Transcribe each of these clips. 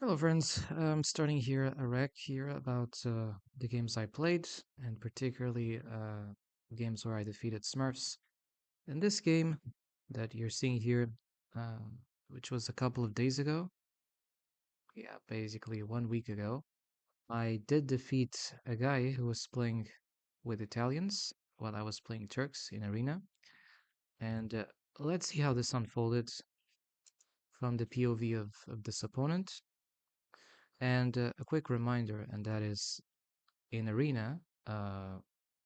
Hello, friends. I'm starting here a rec here about the games I played, and particularly games where I defeated Smurfs. In this game that you're seeing here, which was a couple of days ago, yeah, basically 1 week ago, I did defeat a guy who was playing with Italians while I was playing Turks in Arena. And let's see how this unfolded from the POV of this opponent. And a quick reminder, and that is in Arena, uh,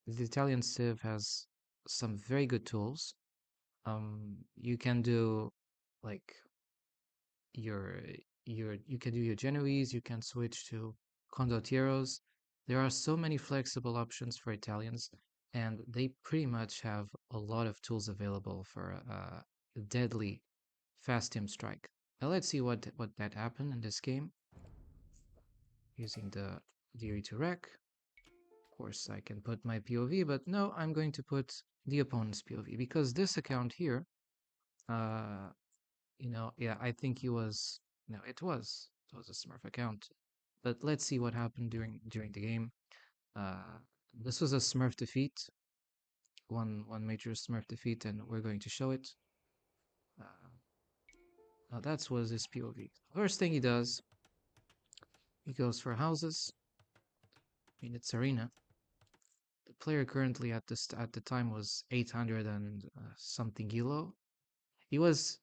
the Italian Civ has some very good tools. You can do like your you can do your Genoese, you can switch to condottieros. There are so many flexible options for Italians, and they pretty much have a lot of tools available for a deadly fast team strike. Now let's see what that happened in this game using the Aoe2 rec. Of course, I can put my POV, but no, I'm going to put the opponent's POV because this account here, uh, yeah, I think he was, no, it was a Smurf account. But let's see what happened during the game. Uh, this was a Smurf defeat, one major Smurf defeat, and we're going to show it. Uh, Now that was his POV. First thing he does, he goes for houses. I mean, it's arena. The player currently at the time was 800 and something kilo. He was,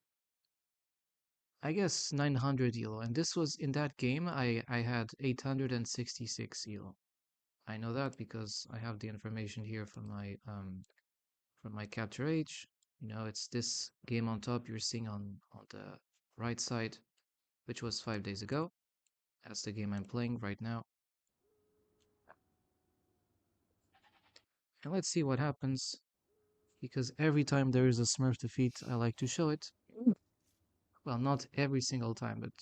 I guess, 900 elo, and this was in that game. I had 866 elo. I know that because I have the information here from my capture age. It's this game on top you're seeing on the right side, which was 5 days ago. That's the game I'm playing right now. And let's see what happens because every time there is a Smurf defeat, I like to show it. Well, not every single time, but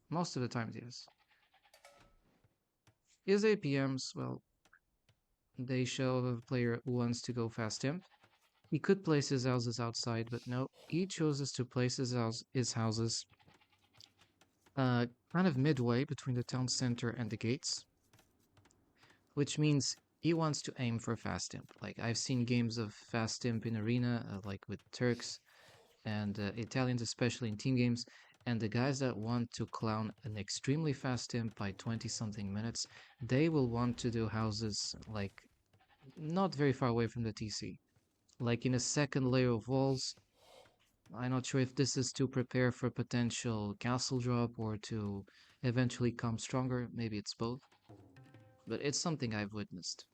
most of the time, yes. His APMs, well, they show a player who wants to go fast imp. He could place his houses outside, but no, he chooses to place his houses uh, kind of midway between the town center and the gates, which means he wants to aim for fast imp. Like I've seen games of fast imp in arena, like with Turks and Italians, especially in team games. And the guys that want to clown an extremely fast imp by 20 something minutes, they will want to do houses like not very far away from the TC, like in a second layer of walls. I'm not sure if this is to prepare for potential castle drop or to eventually come stronger. Maybe it's both, but it's something I've witnessed.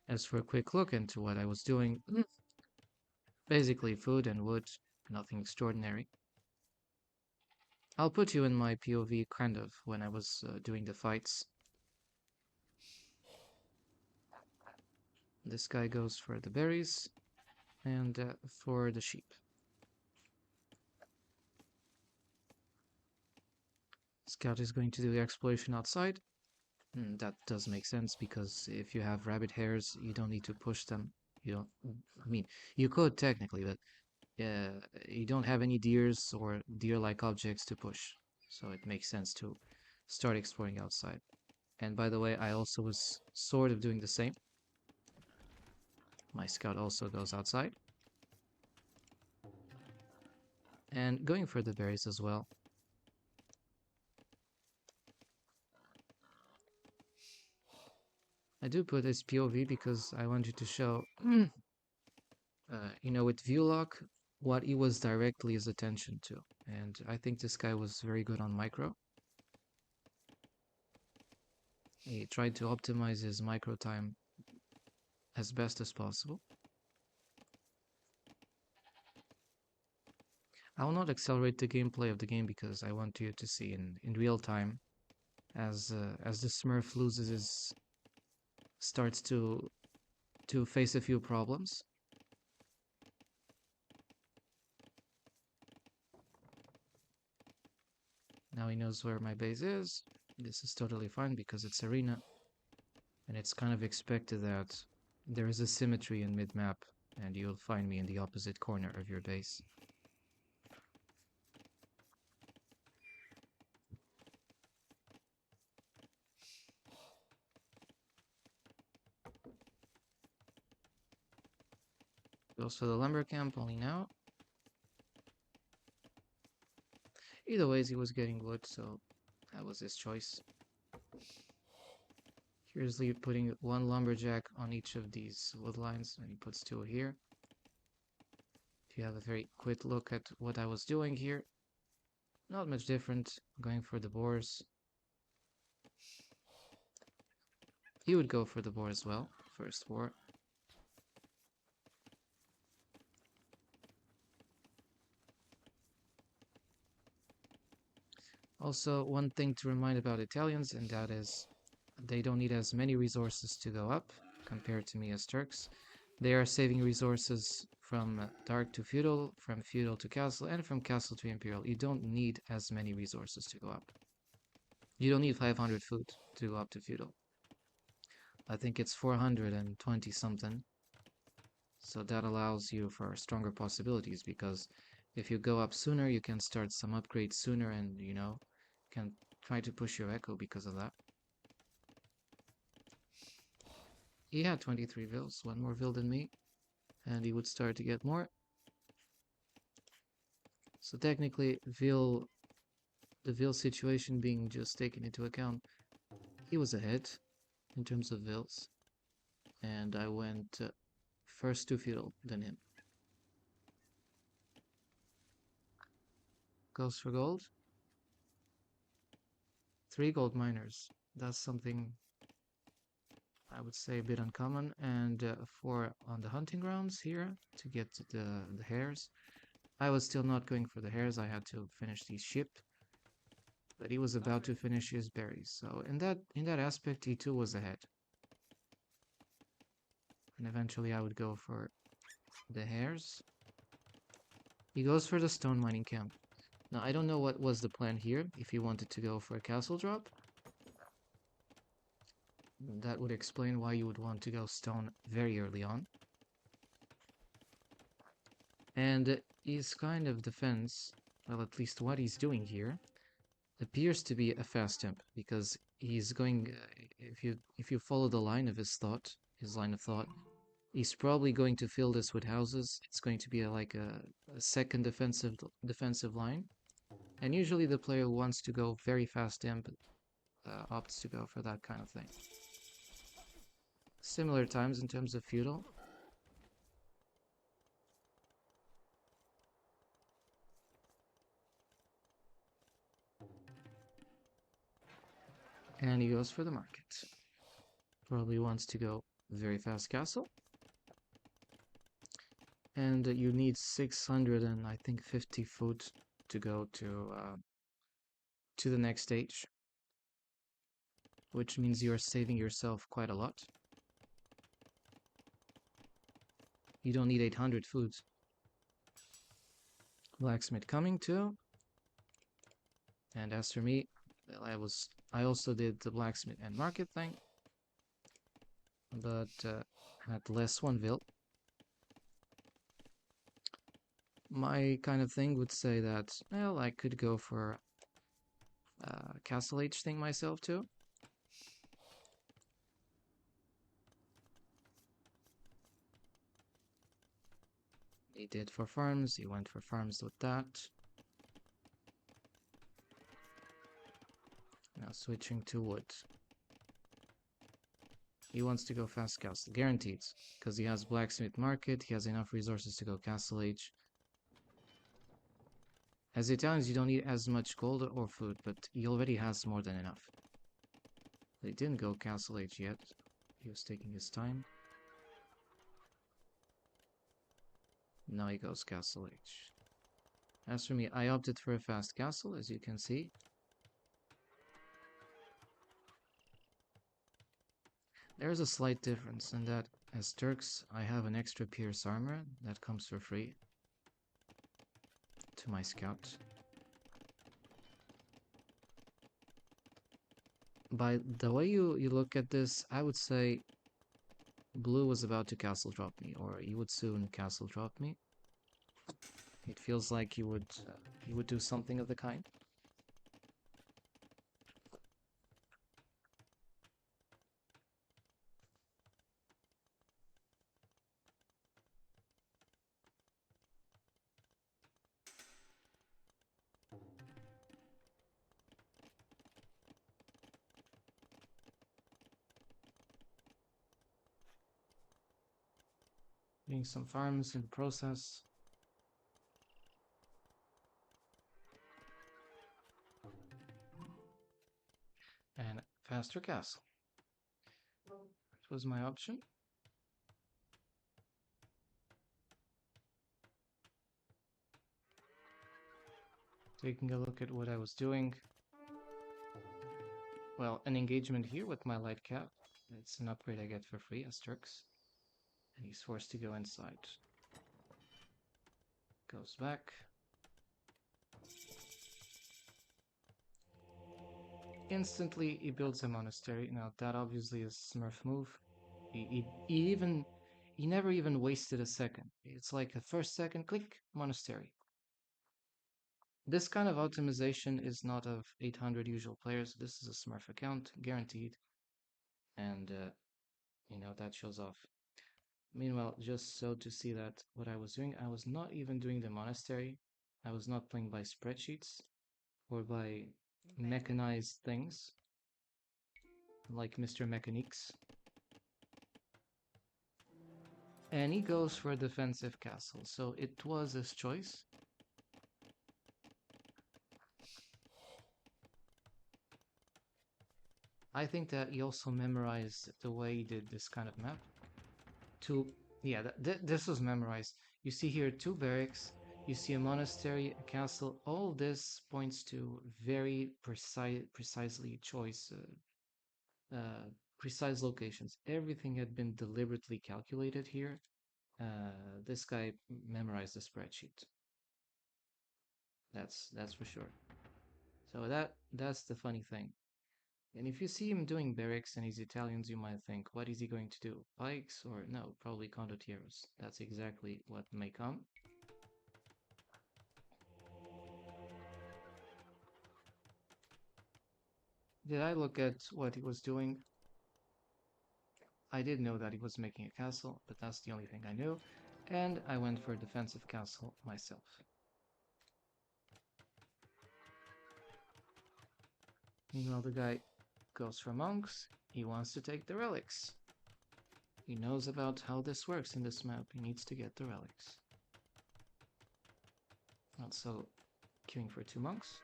As for a quick look into what I was doing, basically food and wood, nothing extraordinary. I'll put you in my POV kind of when I was doing the fights. This guy goes for the berries and for the sheep. Scout is going to do the exploration outside. That does make sense because if you have rabbit hares, you don't need to push them. You don't. I mean, you could technically, but you don't have any deers or deer-like objects to push, so it makes sense to start exploring outside. And by the way, I also was sort of doing the same. My scout also goes outside and going for the berries as well. I do put this POV because I want you to show, with view lock, what he was directly his attention to. And I think this guy was very good on micro. He tried to optimize his micro time as best as possible. I will not accelerate the gameplay of the game because I want you to see in real time as the Smurf starts to face a few problems. Now he knows where my base is. This is totally fine because it's arena, and it's kind of expected that There is a symmetry in mid-map, and you'll find me in the opposite corner of your base. Goes for the lumber camp only now. Either ways, he was getting wood, so that was his choice. Here's Lee putting one lumberjack on each of these wood lines, and he puts two here. If you have a very quick look at what I was doing here, not much different. Going for the boars. He would go for the boar as well. First boar. Also, one thing to remind about Italians, and that is they don't need as many resources to go up compared to me as Turks. They are saving resources from dark to feudal, from feudal to castle, and from castle to imperial. You don't need as many resources to go up. You don't need 500 food to go up to feudal. I think it's 420 something. So that allows you for stronger possibilities, because if you go up sooner, you can start some upgrades sooner and, you know, can try to push your echo because of that. He had 23 vills, one more vill than me, and he would start to get more. So technically, the vill situation being just taken into account, he was ahead in terms of vills, and I went first to feudal than him. Goes for gold. 3 gold miners. That's something I would say a bit uncommon. And 4 on the hunting grounds here to get the hares. I was still not going for the hares. I had to finish the ship, but he was about to finish his berries. So in that aspect, E2 was ahead. And eventually I would go for the hares. He goes for the stone mining camp. Now I don't know what was the plan here. If he wanted to go for a castle drop, that would explain why you would want to go stone very early on. And his kind of defense, well, at least what he's doing here, appears to be a fast temp, because he's going, if you follow the line of his line of thought, he's probably going to fill this with houses. It's going to be like a second defensive line, and usually the player who wants to go very fast temp opts to go for that kind of thing. Similar times in terms of feudal. And he goes for the market. Probably wants to go very fast castle. And you need 600 and I think 50 food to go to the next stage, which means you're saving yourself quite a lot. You don't need 800 food. Blacksmith coming too. And as for me, well, I also did the blacksmith and market thing, but had less one vill. My kind of thing would say that, well, I could go for Castle Age thing myself too. He did for farms, he went for farms with that. Now switching to wood. He wants to go fast castle, guaranteed, because he has blacksmith market, he has enough resources to go castle age. As Italians, you don't need as much gold or food, but he already has more than enough. They didn't go castle age yet. He was taking his time. Now he goes castle age. As for me, I opted for a fast castle, as you can see. There's a slight difference in that, as Turks, I have an extra pierce armor that comes for free to my scout. By the way you look at this, I would say Blue was about to castle drop me, or he would soon castle drop me. It feels like he would do something of the kind. Doing some farms in the process. And faster castle. That was my option. Taking a look at what I was doing. Well, an engagement here with my light cap. It's an upgrade I get for free as Turks. And he's forced to go inside. Goes back. Instantly, he builds a monastery. Now, that obviously is a Smurf move. He never even wasted a second. It's like a first second, click, monastery. This kind of optimization is not of 800 usual players. This is a Smurf account, guaranteed. And, that shows off. Meanwhile, just so to see that what I was doing, I was not even doing the monastery. I was not playing by spreadsheets or by mechanized things like Mr. Mechanics. And he goes for a defensive castle, so it was his choice. I think that he also memorized the way he did this kind of map. This was memorized. You see here 2 barracks, you see a monastery, a castle. All this points to very precisely precise locations. Everything had been deliberately calculated here. This guy memorized the spreadsheet. That's for sure. So that's the funny thing. And if you see him doing barracks and he's Italians, you might think, what is he going to do? Pikes or no, probably condottieros. That's exactly what may come. Did I look at what he was doing? I did know that he was making a castle, but that's the only thing I knew. And I went for a defensive castle myself. Meanwhile, the guy goes for monks. He wants to take the relics. He knows about how this works in this map. He needs to get the relics. Also, queuing for 2 monks.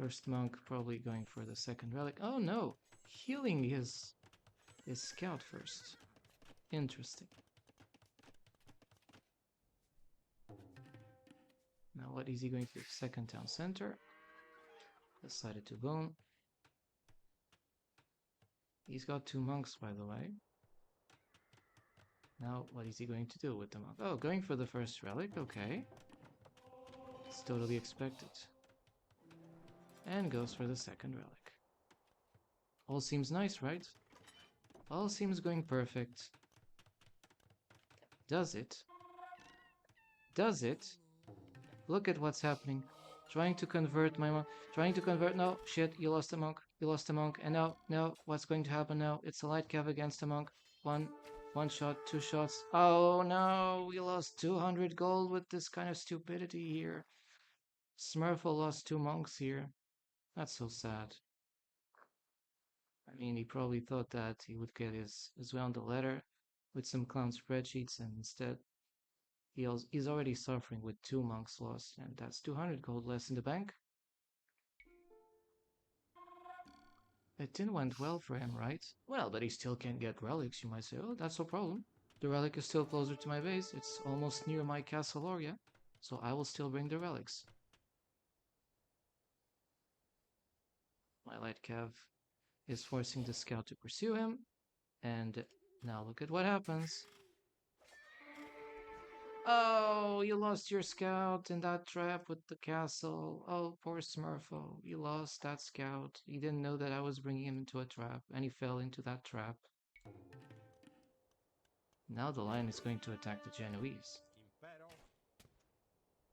First monk probably going for the second relic. Oh no! Healing his scout first. Interesting. Now what is he going to do? Second town center. Decided to boom. He's got 2 monks, by the way. Now what is he going to do with the monk? Oh, going for the first relic, okay. It's totally expected. And goes for the second relic. All seems nice, right? All seems going perfect. Does it? Does it? Look at what's happening. Trying to convert my monk. Trying to convert. No, shit, you lost a monk. You lost a monk. And no, what's going to happen now? It's a light cav against a monk. One shot, 2 shots. Oh no, we lost 200 gold with this kind of stupidity here. Smurfle lost 2 monks here. That's so sad. I mean, he probably thought that he would get his way on the ladder with some clown spreadsheets, and instead he's already suffering with 2 monks lost, and that's 200 gold less in the bank. It didn't went well for him, right? Well, but he still can't get relics, you might say. Oh, that's no problem. The relic is still closer to my base. It's almost near my castle area, so I will still bring the relics. My light cav is forcing the scout to pursue him, and now look at what happens. Oh, you lost your scout in that trap with the castle. Oh, poor Smurfo. You lost that scout. He didn't know that I was bringing him into a trap, and he fell into that trap. Now the lion is going to attack the Genoese.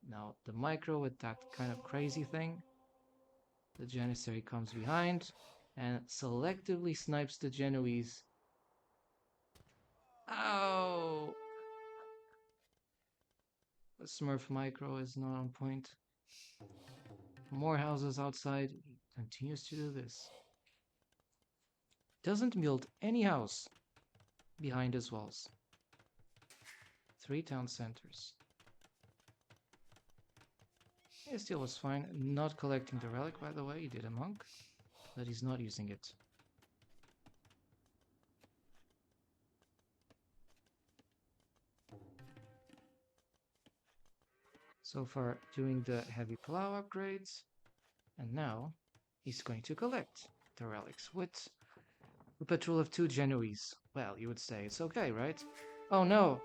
Now the micro with that kind of crazy thing. The Janissary comes behind and selectively snipes the Genoese. Ow! The Smurf micro is not on point. More houses outside. He continues to do this. Doesn't build any house behind his walls. 3 town centers. It still was fine. Not collecting the relic, by the way. He did a monk, but he's not using it. So far, doing the heavy plow upgrades. And now, he's going to collect the relics with a patrol of 2 Genoese. Well, you would say it's okay, right? Oh no!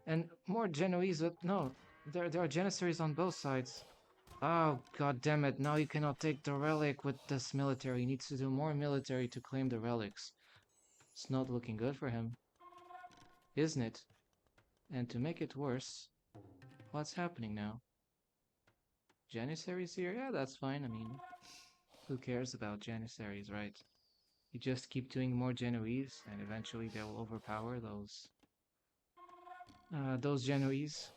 And more Genoese, but no. There are Janissaries on both sides. Oh, god damn it. Now you cannot take the relic with this military. He needs to do more military to claim the relics. It's not looking good for him. Isn't it? And to make it worse, what's happening now? Janissaries here? Yeah, that's fine. I mean, who cares about Janissaries, right? You just keep doing more Genoese, and eventually they will overpower those Genoese.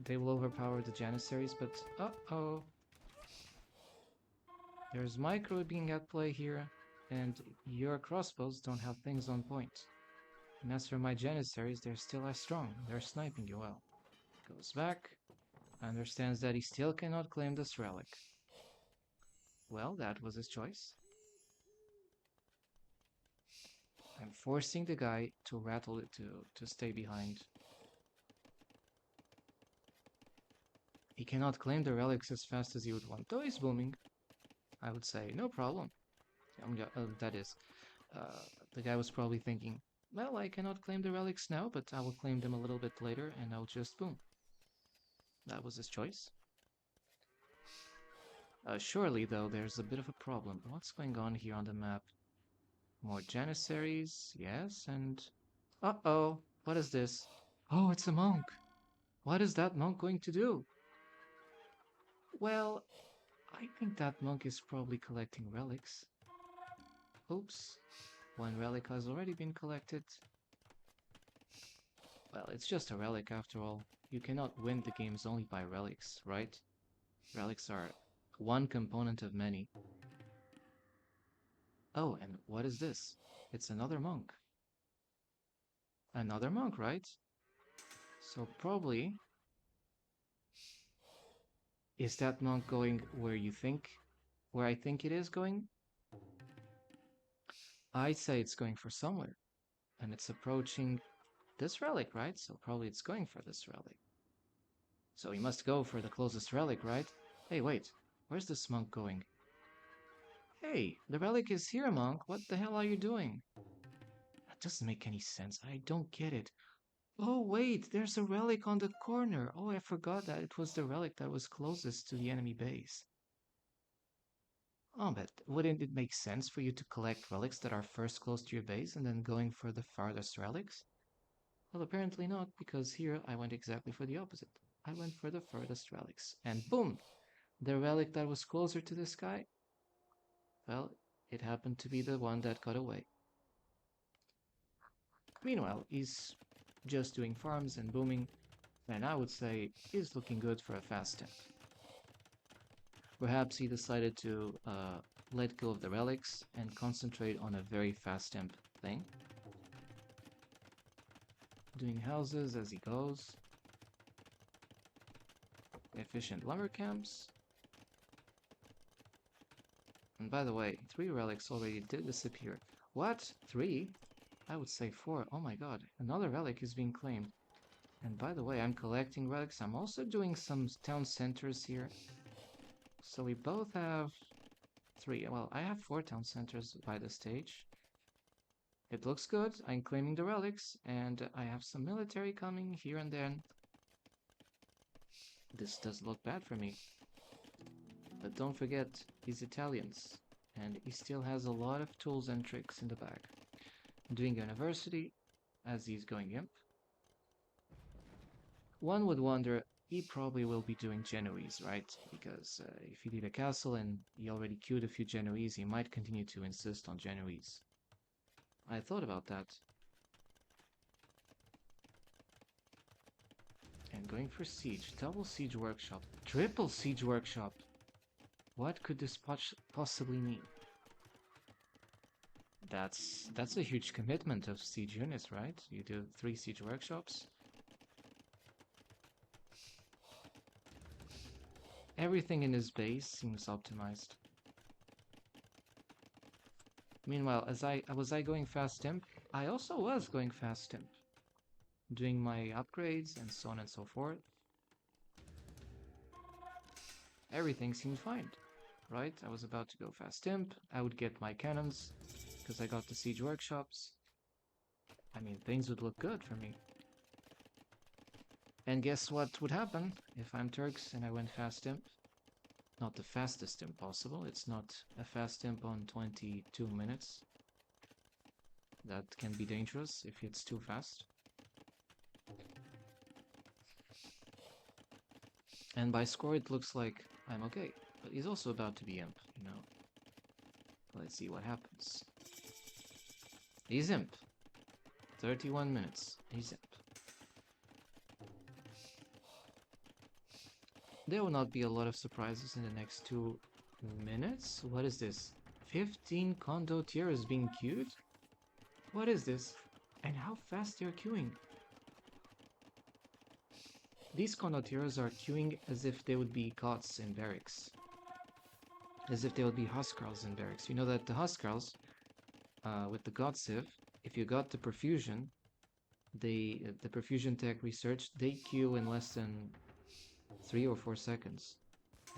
They will overpower the Janissaries, but uh-oh. There's micro being at play here, and your crossbows don't have things on point. And as for my Janissaries, they're still as strong. They're sniping you well. Goes back, understands that he still cannot claim this relic. Well, that was his choice. I'm forcing the guy to rattle it to stay behind. He cannot claim the relics as fast as he would want, though he's booming. I would say, no problem. That is, the guy was probably thinking, well, I cannot claim the relics now, but I will claim them a little bit later, and I'll just boom. That was his choice. Surely, though, there's a bit of a problem. What's going on here on the map? More Janissaries, yes, and... Uh-oh, what is this? Oh, it's a monk! What is that monk going to do? Well, I think that monk is probably collecting relics. Oops, 1 relic has already been collected. Well, it's just a relic after all. You cannot win the games only by relics, right? Relics are one component of many. Oh, and what is this? It's another monk. Another monk, right? So probably... Is that monk going where you think? Where I think it is going? I'd say it's going for somewhere. And it's approaching this relic, right? So probably it's going for this relic. So he must go for the closest relic, right? Hey, wait. Where's this monk going? Hey, the relic is here, monk. What the hell are you doing? That doesn't make any sense. I don't get it. Oh, wait, there's a relic on the corner. Oh, I forgot that it was the relic that was closest to the enemy base. Oh, but wouldn't it make sense for you to collect relics that are first close to your base and then going for the farthest relics? Well, apparently not, because here I went exactly for the opposite. I went for the furthest relics. And boom! The relic that was closer to this guy, well, it happened to be the one that got away. Meanwhile, he's just doing farms and booming, and I would say he's looking good for a fast temp. Perhaps he decided to let go of the relics and concentrate on a very fast temp thing. Doing houses as he goes. Efficient lumber camps. And by the way, 3 relics already did disappear. What? 3? I would say 4. Oh my god, another relic is being claimed. And by the way, I'm collecting relics. I'm also doing some town centers here. So we both have 3. Well, I have 4 town centers by the stage. It looks good. I'm claiming the relics, and I have some military coming here and then. This does look bad for me. But don't forget, he's Italians, and he still has a lot of tools and tricks in the bag. Doing university, as he's going imp. One would wonder, he probably will be doing Genoese, right? Because if he did a castle and he already queued a few Genoese, he might continue to insist on Genoese. I thought about that. And going for siege, double siege workshop, triple siege workshop. What could this possibly mean? That's a huge commitment of siege units, right? You do 3 siege workshops. Everything in his base seems optimized. Meanwhile, was I going fast imp? I also was going fast imp, doing my upgrades and so on and so forth. Everything seemed fine, right? I was about to go fast imp. I would get my cannons because I got the siege workshops. I mean, things would look good for me. And guess what would happen if I'm Turks and I went fast imp? Not the fastest imp possible. It's not a fast imp on 22 minutes. That can be dangerous if it's too fast. And by score it looks like I'm okay. But he's also about to be imp, you know. Let's see what happens. He's imp. 31 minutes. He's imp. There will not be a lot of surprises in the next 2 minutes. What is this? 15 condottieros being queued? What is this? And how fast they're queuing? These condottieros are queuing as if they would be Goths in barracks. As if they would be Huskarls in barracks. You know that the Huskarls, with the God Civ, if you got the perfusion, the perfusion tech research, they queue in less than 3 or 4 seconds.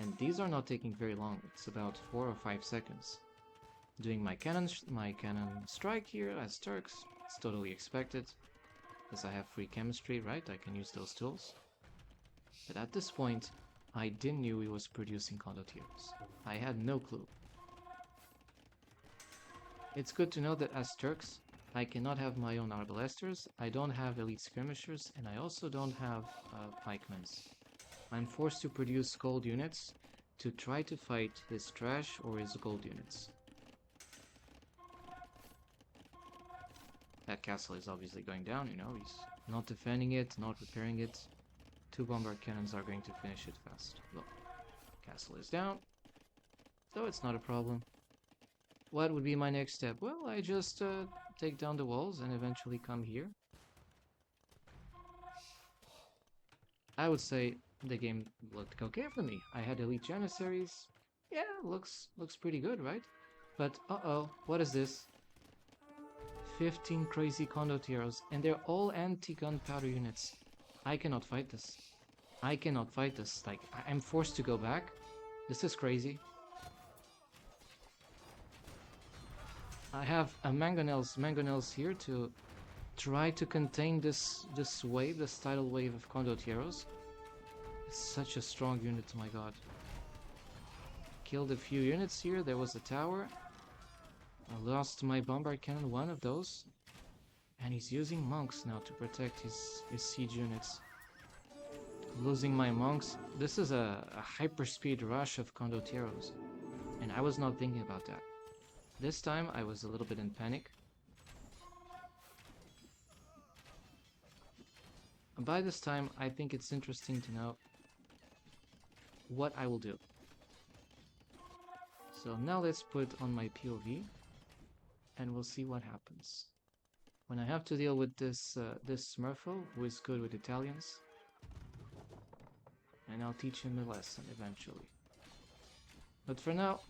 And these are not taking very long. It's about 4 or 5 seconds. Doing my cannon strike here as Turks. It's totally expected. As I have free chemistry, right? I can use those tools. But at this point, I didn't know he was producing condottieros. I had no clue. It's good to know that as Turks, I cannot have my own arbalesters, I don't have elite skirmishers, and I also don't have pikemans. I'm forced to produce gold units to try to fight his trash or his gold units. That castle is obviously going down, you know, he's not defending it, not repairing it. 2 bombard cannons are going to finish it fast. Look, castle is down, so it's not a problem. What would be my next step? Well, I just take down the walls and eventually come here. I would say the game looked okay for me. I had elite janissaries. Yeah, looks pretty good, right? But uh-oh, what is this? 15 crazy condottieros, and they're all anti-gunpowder units. I cannot fight this. I cannot fight this. Like, I'm forced to go back. This is crazy. I have a mangonels here to try to contain this wave, this tidal wave of condottieros. It's such a strong unit, my god. Killed a few units here. There was a tower. I lost my bombard cannon, one of those. And he's using monks now to protect his siege units. Losing my monks. This is a hyperspeed rush of condottieros. And I was not thinking about that. This time I was a little bit in panic. By this time, I think it's interesting to know what I will do. So now let's put on my POV and we'll see what happens. When I have to deal with this Smurfo, who is good with Italians, and I'll teach him a lesson eventually. But for now,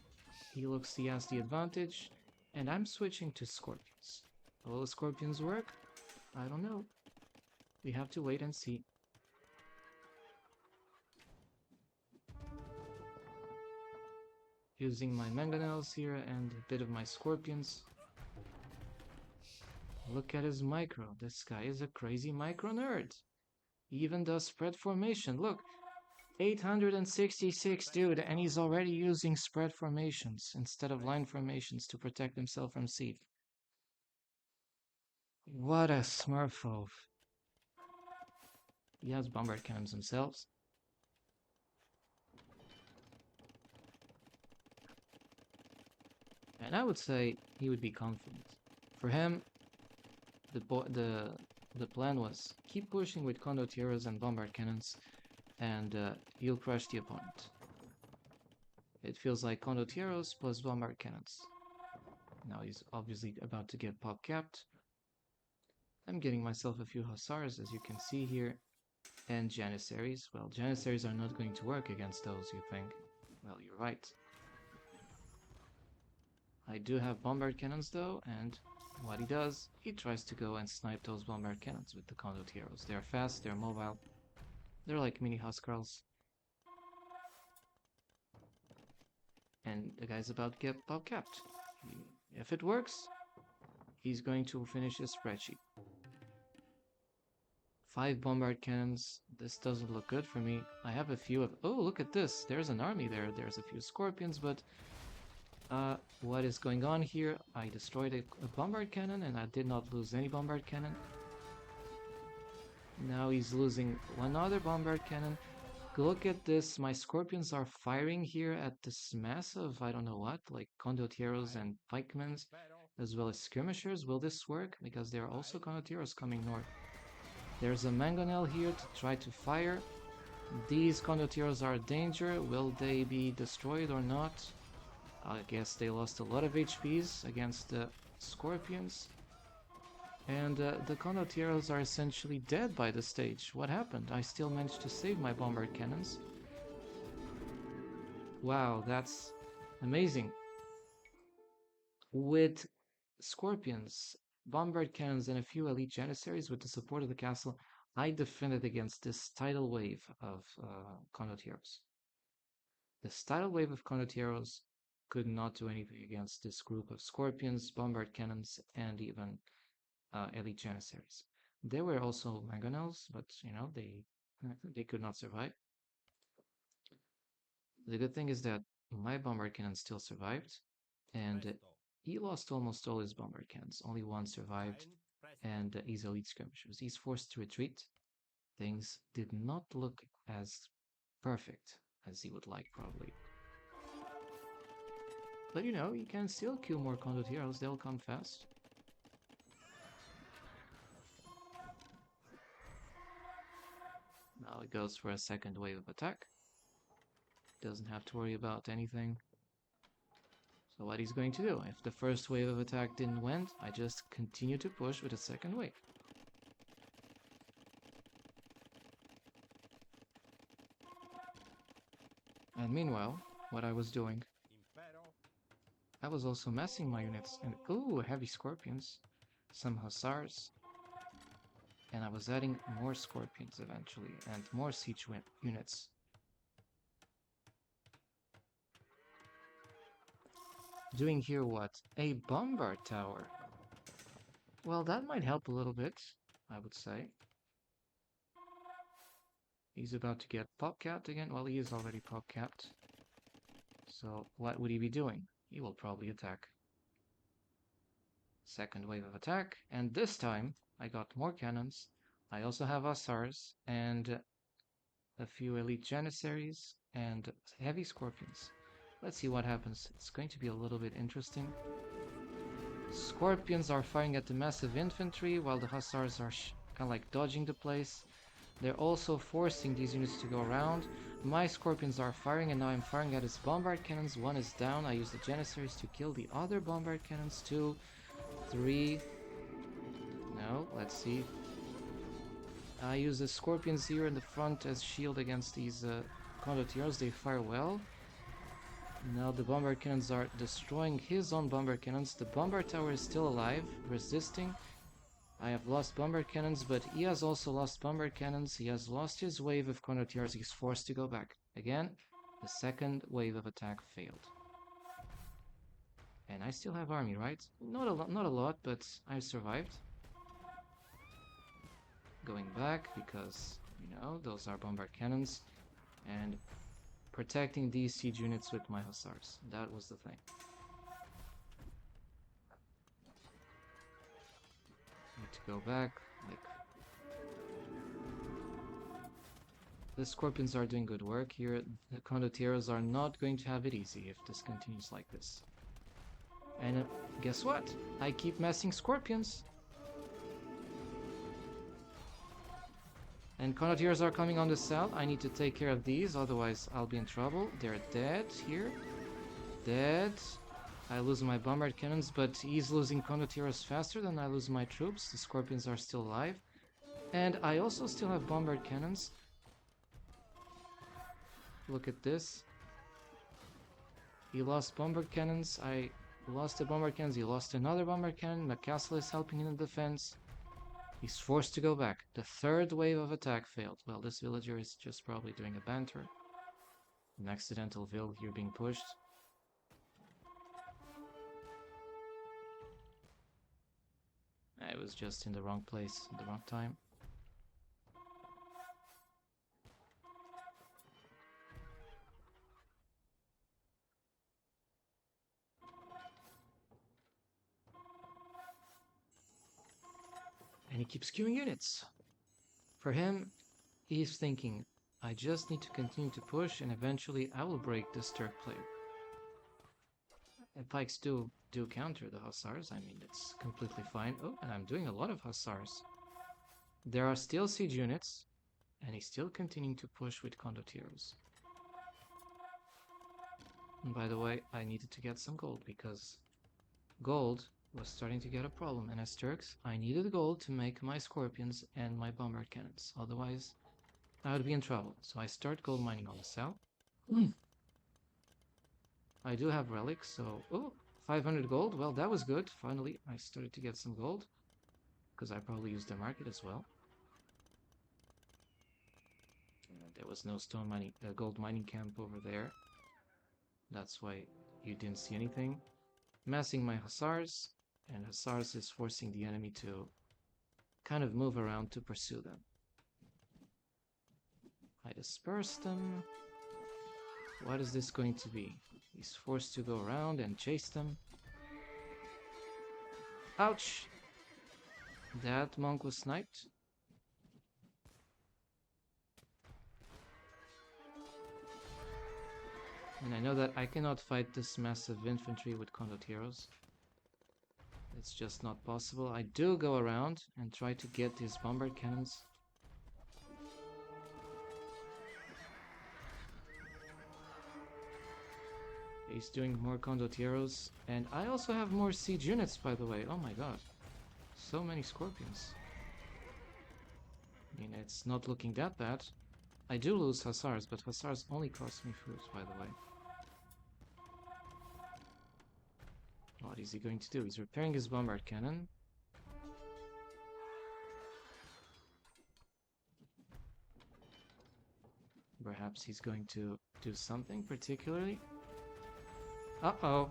he has the advantage, and I'm switching to Scorpions. Will the Scorpions work? I don't know. We have to wait and see. Using my mangonels here and a bit of my Scorpions. Look at his micro. This guy is a crazy micro nerd. He even does spread formation. Look, 866, dude, and he's already using spread formations instead of line formations to protect himself from siege. What a smurfo. He has bombard cannons himself. And I would say he would be confident. For him, the plan was keep pushing with condottieros and bombard cannons, and you'll crush the opponent. It feels like condottieros plus bombard cannons. Now he's obviously about to get pop capped. I'm getting myself a few hussars, as you can see here, and janissaries. Well, janissaries are not going to work against those, you think? Well, you're right. I do have bombard cannons though, and what he does, he tries to go and snipe those bombard cannons with the condottieros. They're fast, they're mobile, they're like mini huskarls. And the guy's about to get pop capped. If it works, he's going to finish his spreadsheet. 5 bombard cannons. This doesn't look good for me. I have a few of... Oh, look at this. There's an army there. There's a few scorpions, but... what is going on here? I destroyed a bombard cannon and I did not lose any bombard cannon. Now he's losing one other bombard cannon. Look at this. My scorpions are firing here at this massive, I don't know what, like condottieros and pikemen, as well as skirmishers. Will this work? Because there are also condottieros coming north. There's a mangonel here to try to fire. These condottieros are a danger. Will they be destroyed or not? I guess they lost a lot of HPs against the scorpions. And the condottieros are essentially dead by this stage. What happened? I still managed to save my bombard cannons. Wow, that's amazing. With scorpions, bombard cannons, and a few elite janissaries with the support of the castle, I defended against this tidal wave of condottieros. This tidal wave of condottieros could not do anything against this group of scorpions, bombard cannons, and even elite janissaries. There were also mangonels, but you know they could not survive. The good thing is that my bombard cannon still survived, and he lost almost all his bombard cannons. Only one survived, and his elite skirmishers. He's forced to retreat. Things did not look as perfect as he would like, probably. But you know, you can still kill more condottieros, they'll come fast. Now it goes for a second wave of attack. Doesn't have to worry about anything. So what he's going to do, if the first wave of attack didn't win, I just continue to push with a second wave. And meanwhile, what I was doing, I was also massing my units, and ooh, heavy scorpions, some hussars, and I was adding more scorpions eventually, and more siege units. Doing here what? A bombard tower. Well, that might help a little bit, I would say. He's about to get pop capped again. Well, he is already pop capped. So what would he be doing? He will probably attack. Second wave of attack, and this time I got more cannons. I also have hussars and a few elite janissaries and heavy scorpions. Let's see what happens. It's going to be a little bit interesting. Scorpions are firing at the massive infantry while the hussars are kind of like dodging the place. They're also forcing these units to go around. My scorpions are firing, and now I'm firing at his bombard cannons. One is down. I use the janissaries to kill the other bombard cannons. 2, 3. No, let's see. I use the scorpions here in the front as shield against these condottieros. They fire well. Now the bombard cannons are destroying his own bombard cannons. The bombard tower is still alive, resisting. I have lost bombard cannons, but he has also lost bombard cannons. He has lost his wave of condottieros. He's forced to go back. Again, the second wave of attack failed. And I still have army, right? Not a lot, but I survived. going back because, you know, those are bombard cannons, and protecting these siege units with my hussars. That was the thing. Need to go back, like... The scorpions are doing good work here. The condottieros are not going to have it easy if this continues like this. And guess what? I keep messing scorpions. And condottieros are coming on the south. I need to take care of these, otherwise I'll be in trouble. They're dead here. Dead. I lose my bombard cannons, but he's losing condottieros faster than I lose my troops. The scorpions are still alive. And I also still have bombard cannons. Look at this. He lost bombard cannons. I lost the bombard cannons. He lost another bombard cannon. The castle is helping in the defense. He's forced to go back. The third wave of attack failed. Well, this villager is just probably doing a banter. An accidental villager being pushed. I was just in the wrong place at the wrong time. And he keeps queuing units. For him, he's thinking, I just need to continue to push and eventually I will break this Turk player. And pikes do counter the hussars. I mean, it's completely fine. Oh, and I'm doing a lot of hussars. There are still siege units, and he's still continuing to push with condottieros. And by the way, I needed to get some gold because gold was starting to get a problem. And as Turks, I needed gold to make my scorpions and my bombard cannons. Otherwise, I would be in trouble. So I start gold mining on the south. I do have relics, so... Oh, 500 gold. Well, that was good. Finally, I started to get some gold. Because I probably used the market as well. There was no stone mining, gold mining camp over there. That's why you didn't see anything. Massing my hussars. And hussars is forcing the enemy to kind of move around to pursue them. I disperse them. What is this going to be? He's forced to go around and chase them. Ouch! That monk was sniped. And I know that I cannot fight this massive infantry with condottieros. It's just not possible. I do go around and try to get these bombard cannons. He's doing more condottieros. And I also have more siege units, by the way. Oh my god. So many scorpions. I mean, it's not looking that bad. I do lose hussars, but hussars only cost me food, by the way. What is he going to do? He's repairing his bombard cannon. Perhaps he's going to do something particularly. Uh-oh.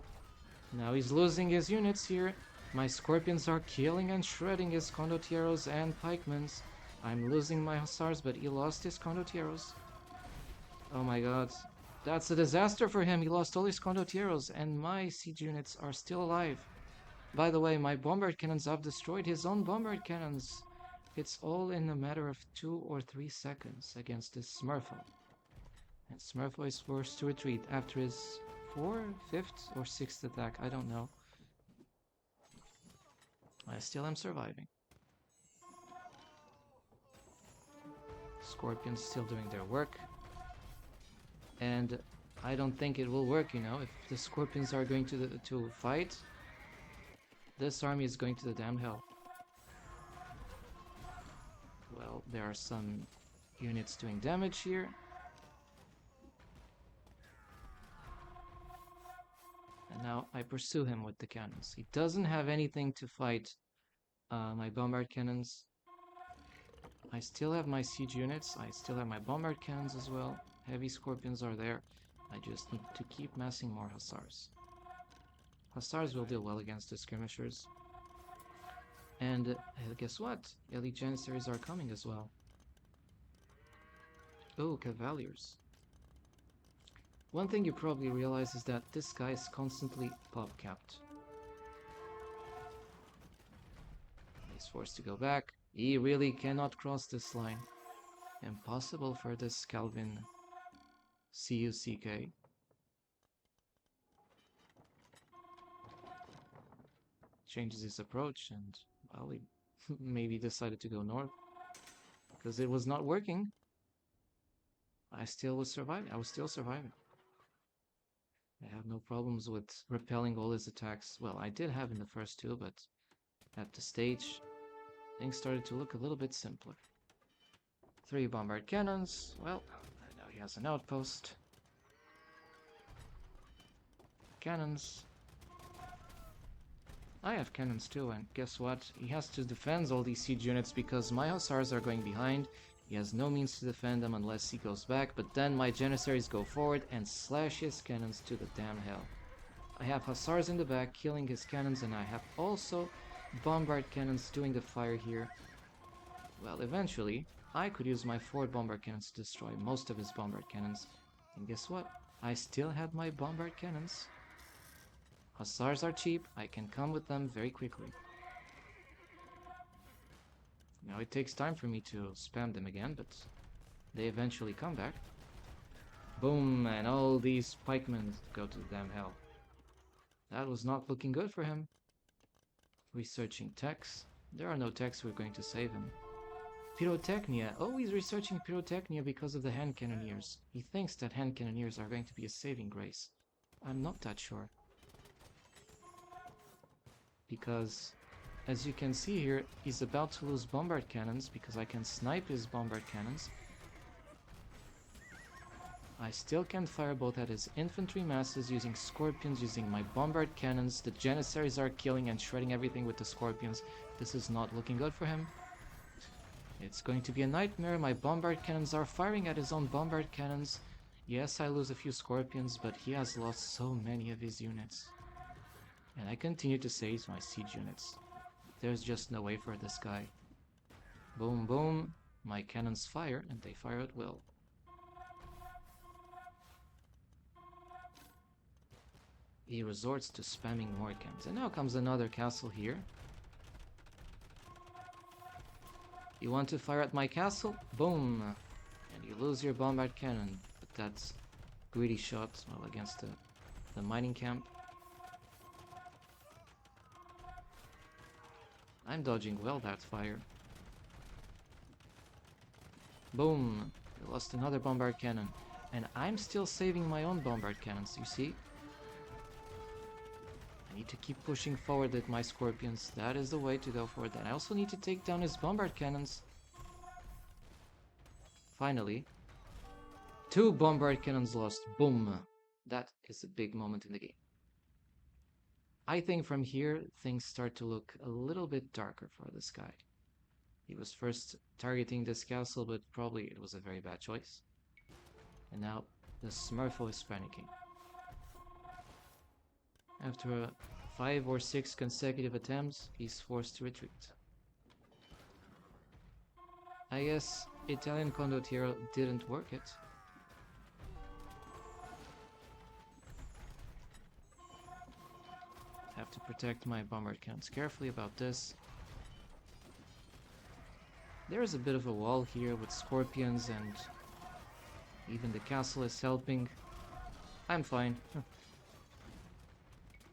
Now he's losing his units here. My scorpions are killing and shredding his condottieros and pikemans. I'm losing my hussars, but he lost his condottieros. Oh my god. That's a disaster for him. He lost all his condottieros, and my siege units are still alive. By the way, my bombard cannons have destroyed his own bombard cannons. It's all in a matter of 2 or 3 seconds against this Smurfo. And Smurfo is forced to retreat after his 4th, 5th, or 6th attack. I don't know. I still am surviving. Scorpions still doing their work. And I don't think it will work, you know. If the scorpions are going to fight, this army is going to the damn hell. Well, there are some units doing damage here. And now I pursue him with the cannons. He doesn't have anything to fight my bombard cannons. I still have my siege units. I still have my bombard cannons as well. Heavy scorpions are there. I just need to keep massing more hussars. Hussars will deal well against the skirmishers. And guess what? Elite Janissaries are coming as well. Oh, Cavaliers. One thing you probably realize is that this guy is constantly pop-capped. He's forced to go back. He really cannot cross this line. Impossible for this Calvin CUCK. Changes his approach and, well, he maybe decided to go north because it was not working. I still was surviving. I was still surviving. I have no problems with repelling all his attacks. Well, I did have in the first two, but at the stage, things started to look a little bit simpler. 3 bombard cannons. Well, now he has an outpost. Cannons. I have cannons too, and guess what? He has to defend all these siege units because my hussars are going behind. He has no means to defend them unless he goes back, but then my janissaries go forward and slash his cannons to the damn hell. I have hussars in the back killing his cannons, and I have also bombard cannons doing the fire here. Well, eventually, I could use my 4 bombard cannons to destroy most of his bombard cannons. And guess what? I still had my bombard cannons. Hussars are cheap, I can come with them very quickly. Now it takes time for me to spam them again, but they eventually come back. Boom, and all these pikemen go to the damn hell. That was not looking good for him. Researching techs. There are no techs who are going to save him. Pyrotechnia. Oh, he's researching pyrotechnia because of the hand cannoneers. He thinks that hand cannoneers are going to be a saving grace. I'm not that sure. Because, as you can see here, he's about to lose bombard cannons because I can snipe his bombard cannons. I still can fire both at his infantry masses using scorpions, using my bombard cannons. The janissaries are killing and shredding everything with the scorpions. This is not looking good for him. It's going to be a nightmare. My bombard cannons are firing at his own bombard cannons. Yes, I lose a few scorpions, but he has lost so many of his units. And I continue to save my siege units. There's just no way for this guy. Boom, boom. My cannons fire, and they fire at will. He resorts to spamming more cannons. And now comes another castle here. You want to fire at my castle? Boom! And you lose your bombard cannon. But that's greedy shot, well, against the mining camp. I'm dodging well that fire. Boom! We lost another bombard cannon. And I'm still saving my own bombard cannons, you see? I need to keep pushing forward with my scorpions. That is the way to go forward. And I also need to take down his bombard cannons. Finally. 2 bombard cannons lost. Boom! That is a big moment in the game. I think from here, things start to look a little bit darker for this guy. He was first targeting this castle, but probably it was a very bad choice. And now, the Smurfo is panicking. After 5 or 6 consecutive attempts, he's forced to retreat. I guess Italian condottiero didn't work it. Have to protect my bombard cannons carefully about this. There is a bit of a wall here with scorpions, and even the castle is helping. I'm fine.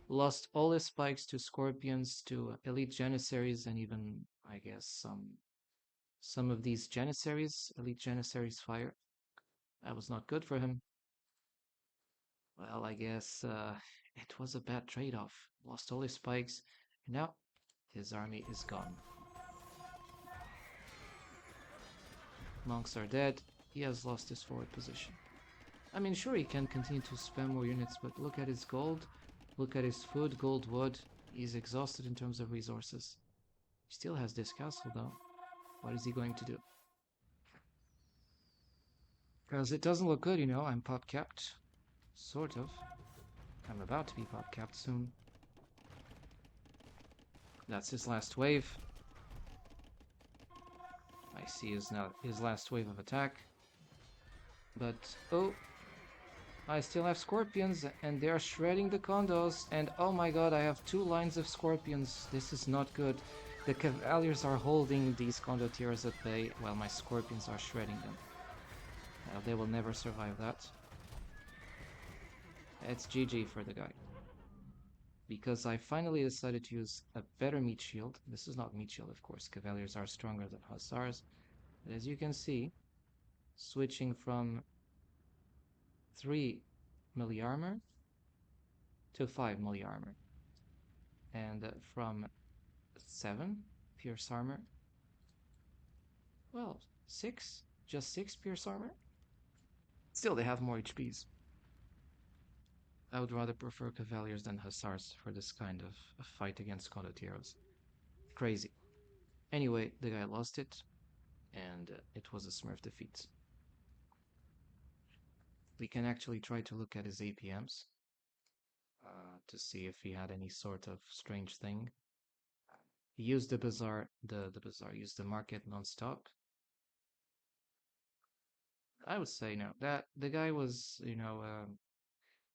Lost all his spikes to scorpions, to elite janissaries, and even, I guess, some of these janissaries, elite janissaries fire. That was not good for him. Well, I guess it was a bad trade-off. Lost all his spikes, and now his army is gone. Monks are dead. He has lost his forward position. I mean, sure, he can continue to spam more units, but look at his gold. Look at his food, gold, wood. He's exhausted in terms of resources. He still has this castle, though. What is he going to do? Because it doesn't look good, you know. I'm pop-capped. Sort of. I'm about to be pop-capped soon. That's his last wave. I see his last wave of attack. But oh, I still have scorpions and they are shredding the condos. And oh my god, I have 2 lines of scorpions. This is not good. The cavaliers are holding these condottiers at bay while my scorpions are shredding them. They will never survive that. It's GG for the guy. Because I finally decided to use a better meat shield. This is not meat shield, of course. Cavaliers are stronger than hussars. But as you can see, switching from 3 milli armor to 5 milli armor. And from 7 pierce armor. Well, 6? Just 6 pierce armor? Still, they have more HPs. I would rather prefer Cavaliers than Hussars for this kind of fight against condottieros. Crazy. Anyway, the guy lost it, and it was a Smurf defeat. We can actually try to look at his APMs to see if he had any sort of strange thing. He used the bazaar, the bazaar used the market non-stop. I would say no. That the guy was,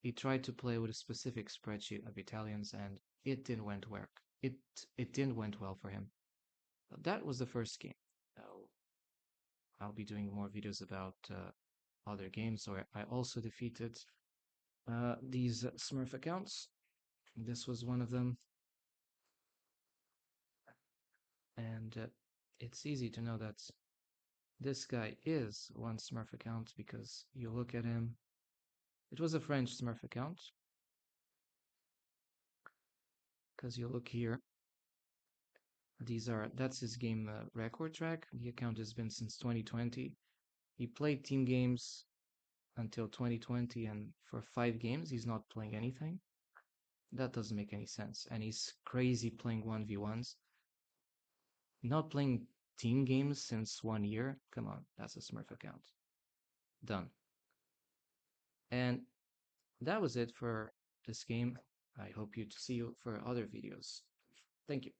he tried to play with a specific spreadsheet of Italians, and it didn't went work. It didn't went well for him. But that was the first game. So I'll be doing more videos about other games. So I also defeated these Smurf accounts. This was one of them, and it's easy to know that this guy is one Smurf account because you look at him. It was a French Smurf account because you look here. That's his game record track. The account has been since 2020. He played team games until 2020, and for 5 games he's not playing anything. That doesn't make any sense. And he's crazy playing 1v1s. Not playing team games since 1 year. Come on, that's a Smurf account. Done. And that was it for this game. I hope to see you for other videos. Thank you.